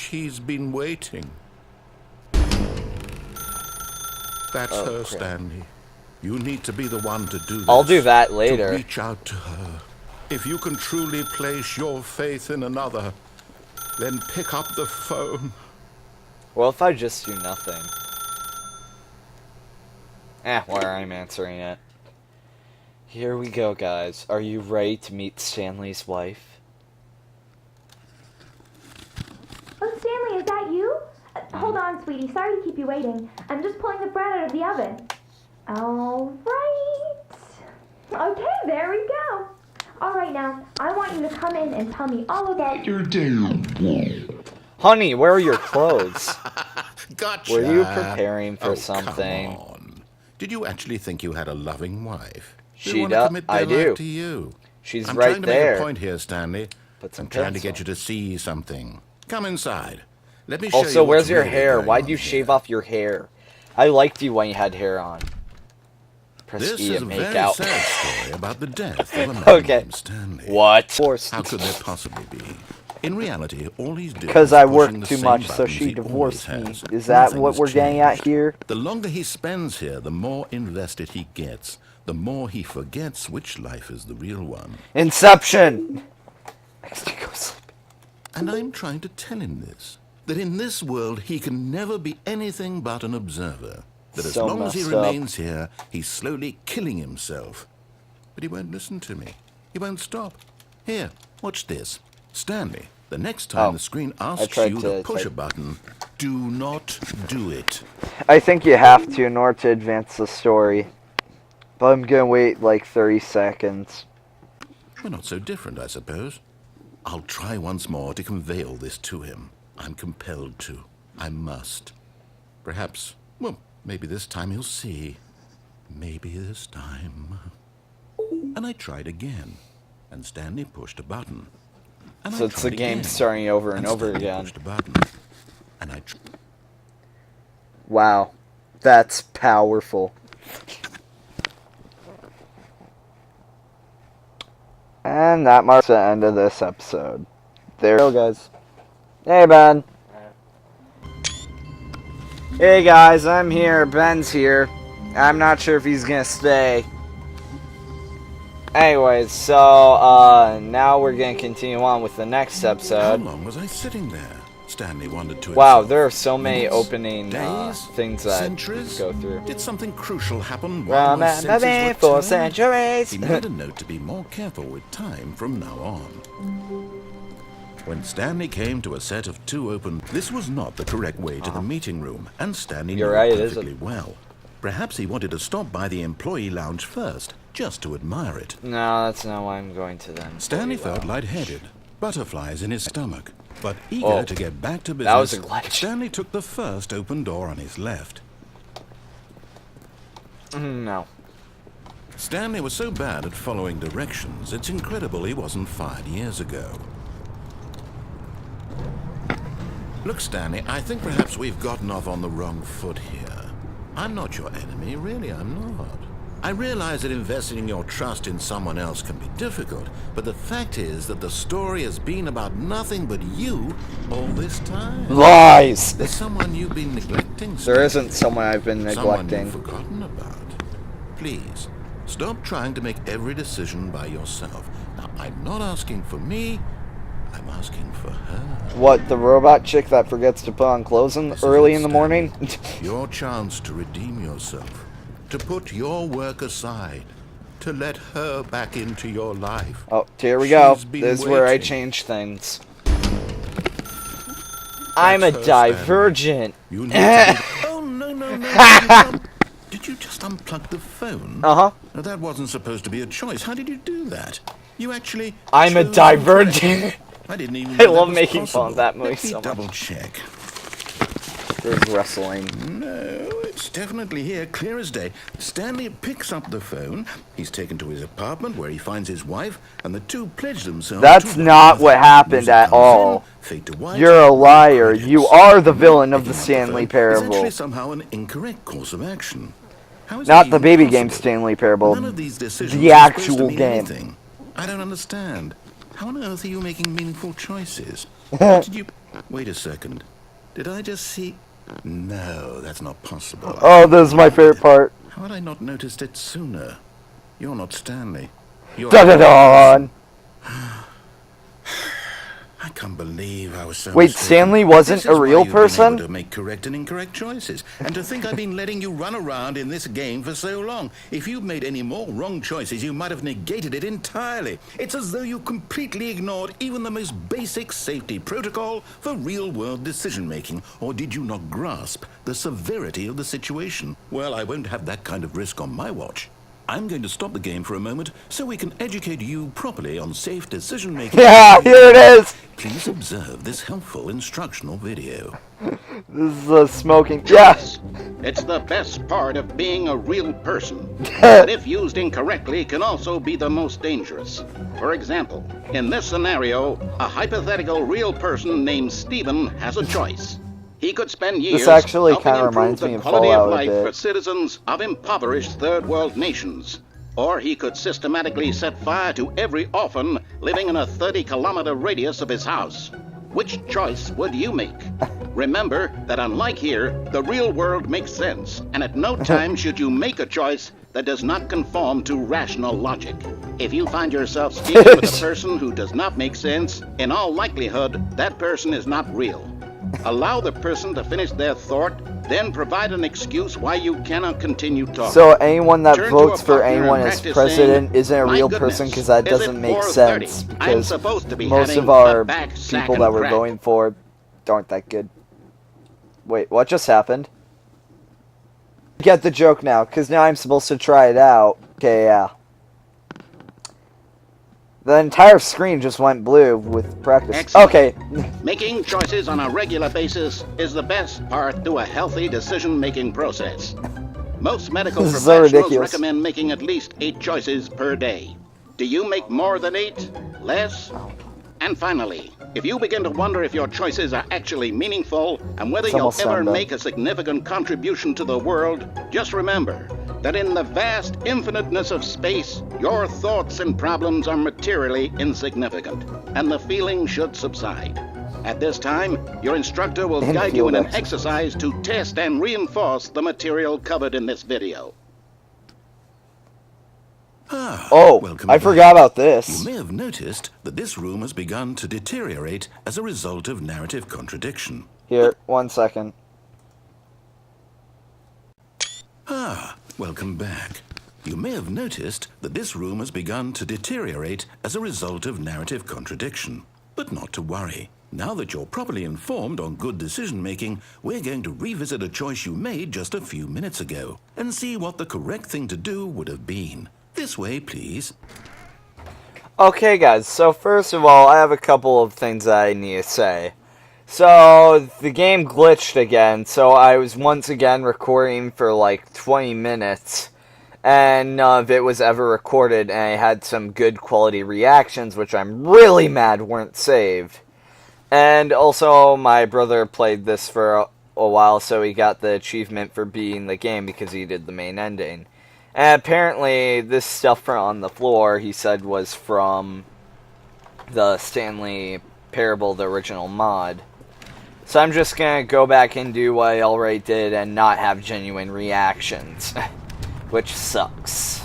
She's been waiting. That's her, crap. Stanley. You need to be the one to do this. I'll do that later. To reach out to her. If you can truly place your faith in another, then pick up the phone. Well, if I just do nothing. Well, I'm answering it. Here we go, guys. Are you ready to meet Stanley's wife? Oh, Stanley, is that you? Hold on, sweetie. Sorry to keep you waiting. I'm just pulling the bread out of the oven. All right. Okay, there we go. All right, now, I want you to come in and tell me all about your day. Honey, where are your clothes? Gotcha. Were you preparing for Oh, something? Come on. Did you actually think you had a loving wife? She does. I do. To you. She's I'm right trying to there. make a point here, Stanley. Put some I'm trying to pencil. get you to see something. Come inside. Let me show Also, you where's what's your really hair? going Why'd on you here. shave off your hair? I liked you when you had hair on. Press This E is to a make very out. sad story about the death of a man Okay. named Stanley. What? How could there possibly be? In reality, all he's doing Because is I pushing work the too same much, so buttons she he divorced me. always has. Is that Nothing what has we're getting at changed. here? The longer he spends here, the more invested he gets. The more he forgets which life is the real one. Inception! Next to go sleep. And I'm trying to tell him this. That in this world, he can never be anything but an observer. That as So long as he messed up. remains here, he's slowly killing himself. But he won't listen to me. He won't stop. Here, watch this. Stanley, the next time Oh, the screen I asks tried you to to push type- a button, do not do it. I think you have to in order to advance the story. But I'm gonna wait like 30 seconds. We're not so different, I suppose. I'll try once more to convey all this to him. I'm compelled to. I must. Perhaps, well, maybe this time he'll see. Maybe this time. And I tried again, and Stanley pushed a button. And So I it's the tried game again, starting over and over Stanley again. pushed a button. And I Wow. That's powerful. And that marks the end of this episode. There we go, guys. Hey, Ben. Hey, guys, I'm here. Ben's here. I'm not sure if he's gonna stay. Anyways, so, now we're gonna continue on with the next How episode. long was I sitting there? Stanley wondered to Wow, himself. there are so many Minutes? opening Days? things that Centuries? go through. Did something crucial happen while my Remember senses me were for turned? centuries. He made a note to be more careful with time from now on. When Stanley came to a set of two open, this was not the correct way to the meeting room, and Stanley You're knew right, it it isn't. perfectly well. Perhaps he wanted to stop by the employee lounge first, just to admire it. No, that's not why I'm going to them. Stanley felt lightheaded, butterflies in his stomach, but eager Oh, to get back to that was business. a glitch. Stanley took the first open door on his left. No. Stanley was so bad at following directions, it's incredible he wasn't fired years ago. Look, Stanley, I think perhaps we've gotten off on the wrong foot here. I'm not your enemy, really, I'm not. I realize that investing your trust in someone else can be difficult, but the fact is that the story has been about nothing but you all this time. Lies! There's someone you've been neglecting, There Stanley. isn't someone I've been Someone neglecting. you've forgotten about. Please, stop trying to make every decision by yourself. Now, I'm not asking for me, I'm asking for her. What, the robot chick that forgets to put on clothes early in the morning? Your chance to redeem yourself, to put your work aside, to let her back into your life. Oh, here we go. She's been This is where I waiting. change things. I'm a That's her, Stanley. divergent. You need to be... Oh, no. Did you just unplug the phone? Uh-huh. Now, that wasn't supposed to be a choice. How did you do that? You actually... I'm a chose divergent. I didn't even I know that love was making possible. fun of that movie Let me so much. double check. There's wrestling. No, it's definitely here, clear as day. Stanley picks up the phone. He's taken to his apartment where he finds his wife, and the two pledge themselves. That's to one not another. what happened Music at comes in, all. fade to white, You're a liar. credits. You are the villain of the Picking up Stanley phone is parable. actually somehow an incorrect course of action. How is Not that the even baby game possible? Stanley parable. None of these decisions The are supposed to actual mean game. anything. I don't understand. How on earth are you making meaningful choices? What did you... Wait a second. Did I just see... No, that's not possible. Oh, this is my favorite part. How had I not noticed it sooner? You're not Stanley. You're... Dun-dun-dun! I can't believe I was so Wait, mistaken. Stanley wasn't This is a why real you've been person? able to make correct and incorrect choices. And to think I've been letting you run around in this game for so long. If you'd made any more wrong choices, you might have negated it entirely. It's as though you completely ignored even the most basic safety protocol for real-world decision-making. Or did you not grasp the severity of the situation? Well, I won't have that kind of risk on my watch. I'm going to stop the game for a moment so we can educate you properly on safe decision-making. Yeah, here it is! Please observe this helpful instructional video. This is the smoking. Yes! It's the best part of being a real person. But if used incorrectly, can also be the most dangerous. For example, in this scenario, a hypothetical real person named Stephen has a choice. He could spend years actually helping kinda improve reminds the me of quality Fallout of a life bit. for citizens of impoverished third world nations. Or he could systematically set fire to every orphan living in a 30-kilometer radius of his house. Which choice would you make? Remember that unlike here, the real world makes sense, and at no time should you make a choice that does not conform to rational logic. If you find yourself speaking with a person who does not make sense, in all likelihood, that person is not real. Allow the person to finish their thought, then provide an excuse why you cannot continue talking. So anyone that Turn to votes a for partner anyone and as practice president saying, isn't a "My real goodness, person because that is it doesn't make 4:30? sense. I'm Because supposed to be most having of our a back, sack, people and that we're crack." voting for aren't that good. Wait, what just happened? Get the joke now, because now I'm supposed to try it out. Okay, yeah. The entire screen just went blue with practice. Excellent. Okay. Making choices on a regular basis is the best part to a healthy decision-making process. Most medical This is so professionals ridiculous. recommend making at least 8 choices per day. Do you make more than 8? Less? And finally, if you begin to wonder if your choices are actually meaningful and whether It's you'll almost ever done, though. make a significant contribution to the world, just remember that in the vast infiniteness of space, your thoughts and problems are materially insignificant, and the feeling should subside. At this time, your instructor will And guide you in an field exercise to test and reinforce the material covered in this video. Oh, Welcome I back. forgot about You this. may have noticed that this room has begun to deteriorate as a result of narrative contradiction. Here, 1 second. Welcome back. You may have noticed that this room has begun to deteriorate as a result of narrative contradiction. But not to worry. Now that you're properly informed on good decision-making, we're going to revisit a choice you made just a few minutes ago and see what the correct thing to do would have been. This way, please. Okay, guys, so first of all, I have a couple of things that I need to say. So, the game glitched again, so I was once again recording for like 20 minutes, and none of it was ever recorded, and I had some good quality reactions, which I'm really mad weren't saved. And also, my brother played this for a while, so he got the achievement for beating the game because he did the main ending. And apparently, this stuff on the floor, he said, was from the Stanley Parable, the original mod. So I'm just gonna go back and do what I already did and not have genuine reactions. Which sucks.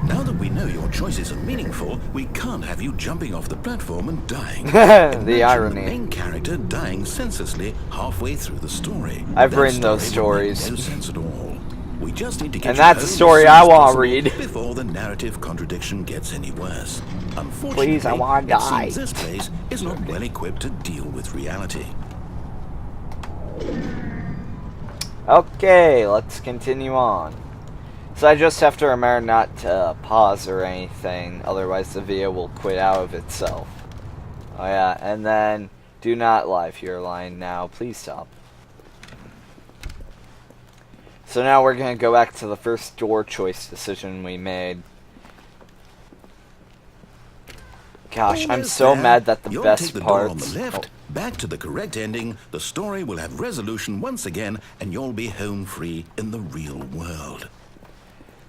Now that we know your choices are meaningful, we can't have you jumping off the platform and dying. The Imagine irony. The main character dying senselessly halfway through the story. I've That written those story would stories. make no sense at all. We just need to get And you that's a home story as soon I as wanna possible read. before the narrative contradiction gets any worse. Unfortunately, Please, I wanna it die. seems this place is not well equipped to deal with reality. Okay, let's continue on. So I just have to remember not to pause or anything, otherwise the video will quit out of itself. Oh yeah, and then do not lie if you're lying now. Please stop. So now we're going to go back to the first door choice decision we made. Gosh, I'm Almost so there. mad that the You'll best take the door on parts... the left, back to the correct ending, the story will have resolution once again, and you'll be home free in the real world.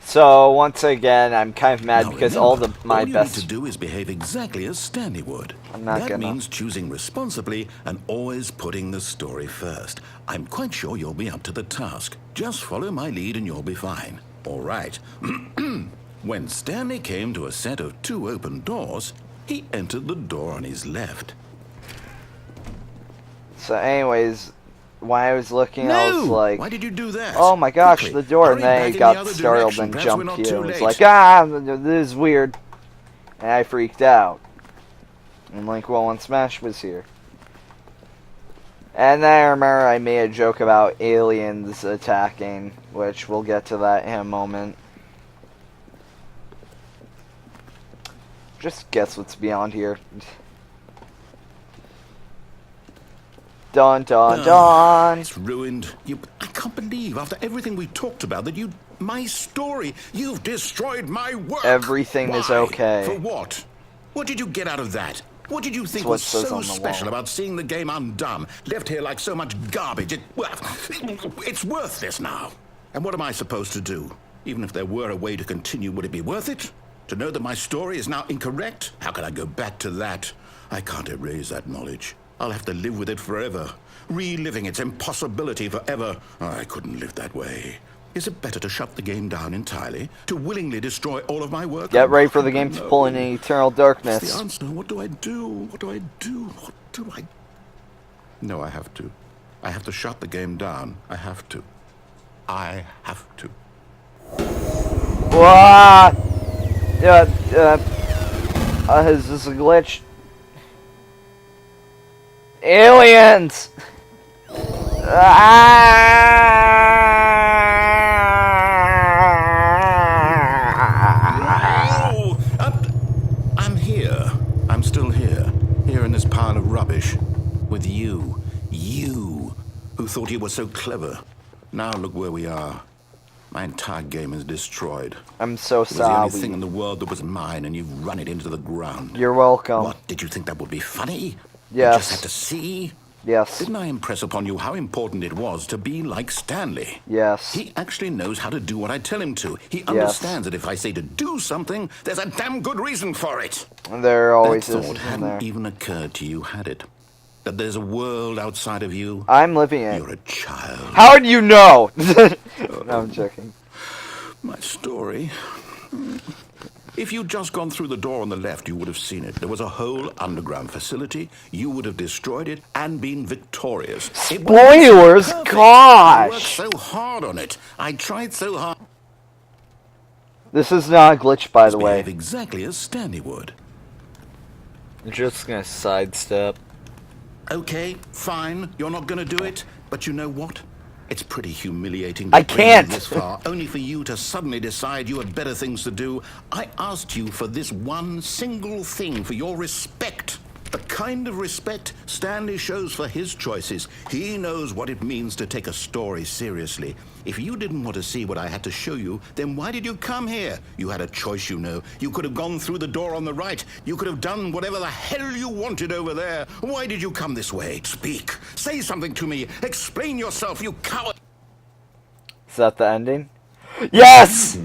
So, once again, I'm kind of mad Now because remember, all the my All you best. need to do is behave exactly as Stanley would. I'm not that gonna. means choosing responsibly and always putting the story first. I'm quite sure you'll be up to the task. Just follow my lead and you'll be fine. All right. When Stanley came to a set of 2 open doors, he entered the door on his left. So anyways, when I was looking, I was like, why did you do that? oh my gosh, Quickly, the door, hurry and then back I in the got other startled direction. and Perhaps we're jumped not here. too It was late. like, this is weird. And I freaked out. And like, well, when Smash was here. And then I remember I made a joke about aliens attacking, which we'll get to that in a moment. Just guess what's beyond here. Dun dun dun. It's ruined. I can't believe, after everything we talked about, that my story, you've destroyed my work. Everything is Why? okay. For what? What did you get out of that? What did you think what was it says so on the special wall. about seeing the game undone, left here like so much garbage? It's worthless now. And what am I supposed to do? Even if there were a way to continue, would it be worth it? To know that my story is now incorrect? How can I go back to that? I can't erase that knowledge. I'll have to live with it forever, reliving its impossibility forever. I couldn't live that way. Is it better to shut the game down entirely? To willingly destroy all of my work? Get ready for the game to No. pull in eternal What's darkness. the answer? What do I do? What do I do? What do I... No, I have to. I have to shut the game down. I have to. I have to. Wah! Is this a glitch? Aliens! Oh! I'm here. I'm still here. Here in this pile of rubbish. With you. You, who thought you were so clever. Now look where we are. My entire game is destroyed. I'm so It was the only sorry. thing in the world that was mine, and you've run it into the ground. You're welcome. What, did you think that would be funny? Yes. You just had to see? Yes. Didn't I impress upon you how important it was to be like Stanley? Yes. He actually knows how to do what I tell him to. He understands that if I say to do something, there's a damn good reason for it. There always That is, thought isn't hadn't there? even occurred to you, had it? That there's a world outside of you? I'm living it. You're a child. How do you know? No, I'm joking. My story. If you'd just gone through the door on the left, you would have seen it. There was a whole underground facility. You would have destroyed it and been victorious. It would have been Spoilers? perfect. Gosh! I worked so hard on it. I tried so hard. This is not a glitch, by the way. Behave exactly as Stanley would. I'm just gonna sidestep. Okay, fine. You're not going to do it. But you know what? It's pretty humiliating. I to bring can't. you this far, only for you to suddenly decide you had better things to do. I asked you for this one single thing, for your respect. The kind of respect Stanley shows for his choices. He knows what it means to take a story seriously. If you didn't want to see what I had to show you, then why did you come here? You had a choice, you know. You could have gone through the door on the right. You could have done whatever the hell you wanted over there. Why did you come this way? Speak. Say something to me. Explain yourself, you coward. Is that the ending? Yes!